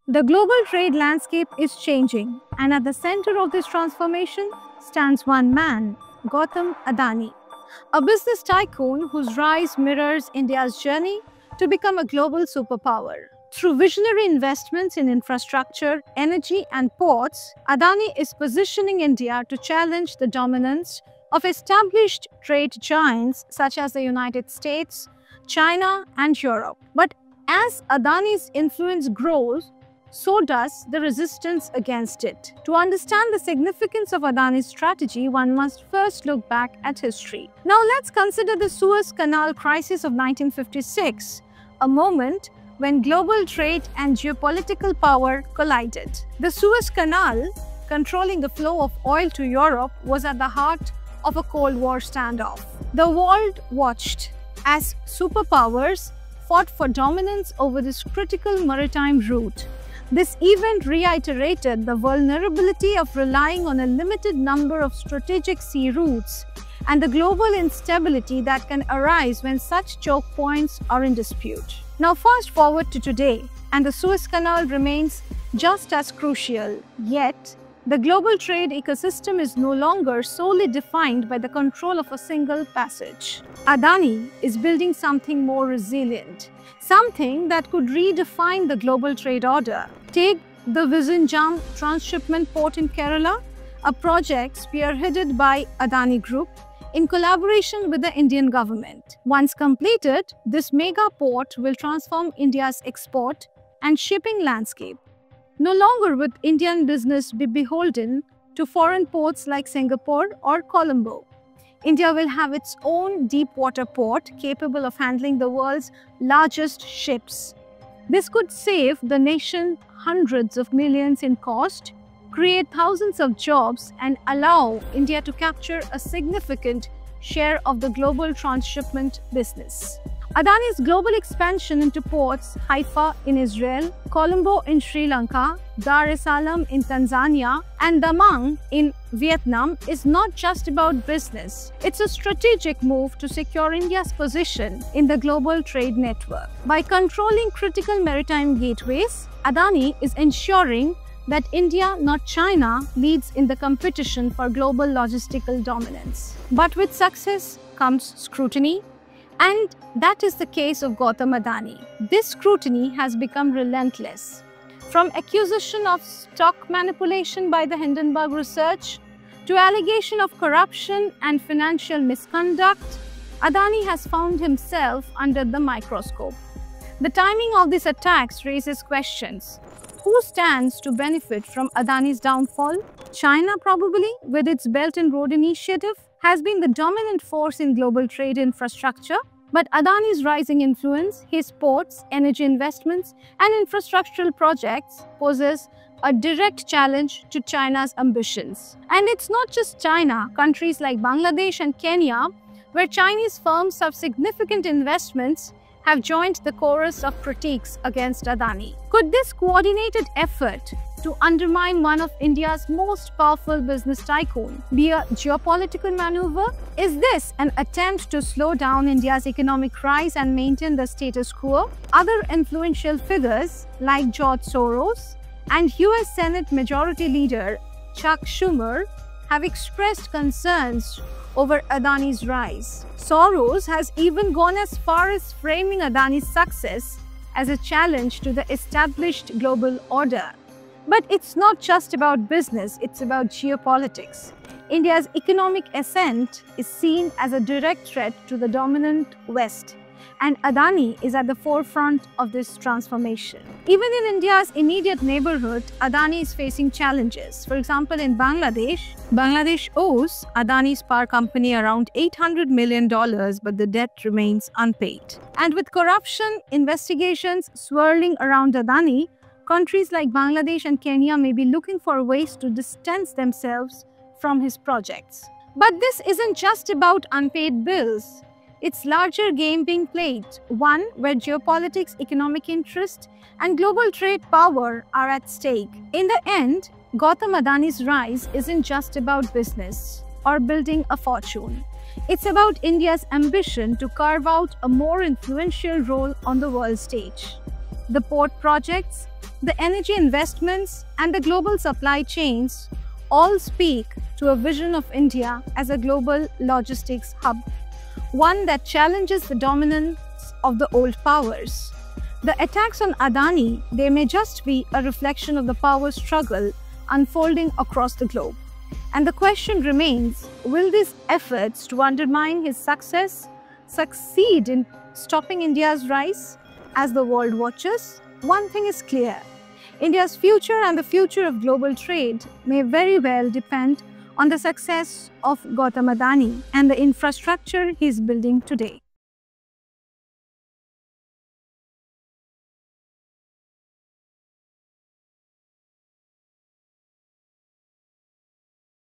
The global trade landscape is changing, and at the center of this transformation stands one man, Gautam Adani, a business tycoon whose rise mirrors India's journey to become a global superpower. Through visionary investments in infrastructure, energy, and ports, Adani is positioning India to challenge the dominance of established trade giants such as the United States, China, and Europe. But as Adani's influence grows, so does the resistance against it. To understand the significance of Adani's strategy, one must first look back at history. Now let's consider the Suez Canal crisis of 1956, a moment when global trade and geopolitical power collided. The Suez Canal, controlling the flow of oil to Europe, was at the heart of a Cold War standoff. The world watched as superpowers fought for dominance over this critical maritime route. This event reiterated the vulnerability of relying on a limited number of strategic sea routes and the global instability that can arise when such choke points are in dispute. Now fast forward to today, and the Suez Canal remains just as crucial, yet the global trade ecosystem is no longer solely defined by the control of a single passage. Adani is building something more resilient, something that could redefine the global trade order. Take the Vizhinjam transshipment port in Kerala, a project spearheaded by Adani Group in collaboration with the Indian government. Once completed, this mega port will transform India's export and shipping landscape. No longer would Indian business be beholden to foreign ports like Singapore or Colombo. India will have its own deep water port capable of handling the world's largest ships. This could save the nation hundreds of millions in cost, create thousands of jobs, and allow India to capture a significant share of the global transshipment business. Adani's global expansion into ports, Haifa in Israel, Colombo in Sri Lanka, Dar es Salaam in Tanzania, and Da Nang in Vietnam is not just about business. It's a strategic move to secure India's position in the global trade network. By controlling critical maritime gateways, Adani is ensuring that India, not China, leads in the competition for global logistical dominance. But with success comes scrutiny, and that is the case of Gautam Adani. This scrutiny has become relentless. From accusation of stock manipulation by the Hindenburg Research to allegation of corruption and financial misconduct, Adani has found himself under the microscope. The timing of these attacks raises questions. Who stands to benefit from Adani's downfall? China, probably, with its Belt and Road Initiative, has been the dominant force in global trade infrastructure, but Adani's rising influence, his ports, energy investments, and infrastructural projects poses a direct challenge to China's ambitions. And it's not just China. Countries like Bangladesh and Kenya, where Chinese firms have significant investments, have joined the chorus of critiques against Adani. Could this coordinated effort to undermine one of India's most powerful business tycoon be a geopolitical maneuver? Is this an attempt to slow down India's economic rise and maintain the status quo? Other influential figures like George Soros and US Senate Majority Leader Chuck Schumer have expressed concerns over Adani's rise. Soros has even gone as far as framing Adani's success as a challenge to the established global order. But it's not just about business, it's about geopolitics. India's economic ascent is seen as a direct threat to the dominant West, and Adani is at the forefront of this transformation. Even in India's immediate neighborhood, Adani is facing challenges. For example, in Bangladesh owes Adani's power company around $800 million, but the debt remains unpaid. And with corruption investigations swirling around Adani, countries like Bangladesh and Kenya may be looking for ways to distance themselves from his projects. But this isn't just about unpaid bills. It's larger game being played, one where geopolitics, economic interest, and global trade power are at stake. In the end, Gautam Adani's rise isn't just about business or building a fortune. It's about India's ambition to carve out a more influential role on the world stage. The port projects, the energy investments, and the global supply chains all speak to a vision of India as a global logistics hub, one that challenges the dominance of the old powers. The attacks on Adani, they may just be a reflection of the power struggle unfolding across the globe. And the question remains, will these efforts to undermine his success succeed in stopping India's rise as the world watches? One thing is clear, India's future and the future of global trade may very well depend on the success of Gautam Adani and the infrastructure he is building today.